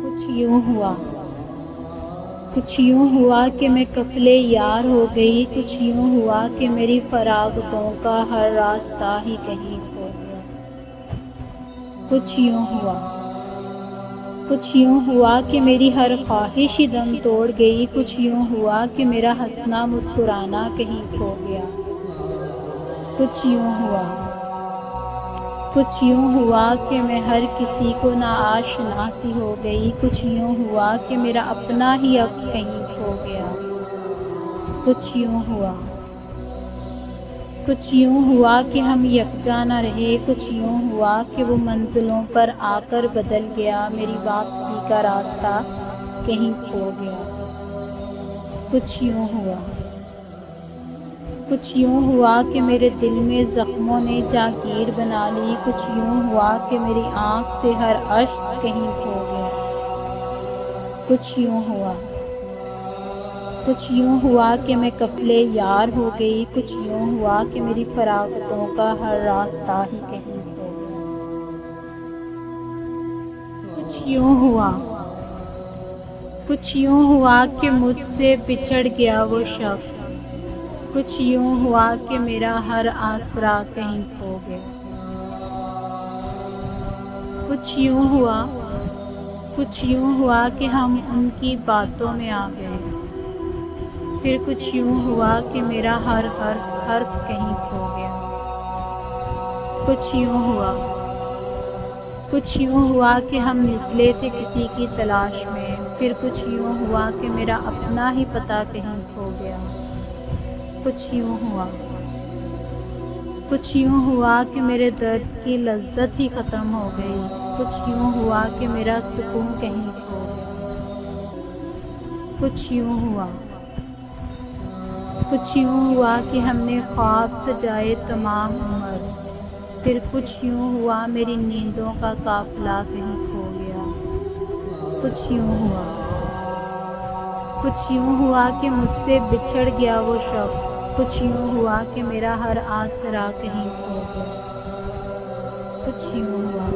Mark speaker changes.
Speaker 1: कुछ यूं हुआ, कुछ यूं हुआ कि मैं कफ़ले यार हो गई। कुछ यूं हुआ कि मेरी फरागतों का हर रास्ता ही कहीं खो गया। कुछ यूं हुआ, कुछ यूं हुआ कि मेरी हर ख्वाहिश ही दम तोड़ गई। कुछ यूं हुआ कि मेरा हंसना मुस्कुराना कहीं खो गया। कुछ यूं हुआ, कुछ यूं हुआ कि मैं हर किसी को नाआशना सी हो गई। कुछ यूं हुआ कि मेरा अपना ही अक्स कहीं खो गया। कुछ यूं हुआ, कुछ यूं हुआ कि हम यकजा न रहे। कुछ यूं हुआ कि वो मंजिलों पर आकर बदल गया। मेरी वापसी का रास्ता कहीं खो गया। कुछ यूं हुआ, कुछ यूं हुआ कि मेरे दिल में ज़ख्मों ने जागीर बना ली। कुछ यूं हुआ कि मेरी आँख से हर अश्क कहीं खो गया। कुछ यूं हुआ, कुछ यूं हुआ कि मैं कफ़ले यार हो गई। कुछ यूं हुआ कि मेरी फरागतों का हर रास्ता ही कहीं खो गया। कुछ यूं हुआ, कुछ यूं हुआ कि मुझसे बिछड़ गया वो शख्स। कुछ यूं हुआ कि मेरा हर आसरा कहीं खो गया। कुछ यूं हुआ, कुछ यूं हुआ कि हम उनकी बातों में आ गए। फिर कुछ यूं हुआ कि मेरा हर हर्फ कहीं खो गया। कुछ यूं हुआ, कुछ यूं हुआ कि हम निकले थे किसी की तलाश में। फिर कुछ यूं हुआ कि मेरा अपना ही पता कहीं खो गया। कुछ यूं हुआ, कुछ यूं हुआ कि मेरे दर्द की लज्जत ही ख़त्म हो गई। कुछ यूं हुआ कि मेरा सुकून कहीं खो गया। कुछ यूं हुआ, कुछ यूं हुआ कि हमने ख्वाब सजाए तमाम उम्र। फिर कुछ यूं हुआ मेरी नींदों का काफ़िला कहीं खो गया। कुछ यूं हुआ, कुछ यूं हुआ कि मुझसे बिछड़ गया वो शख्स। कुछ यूं हुआ कि मेरा हर आसरा कहीं खो गया। कुछ यूं हुआ।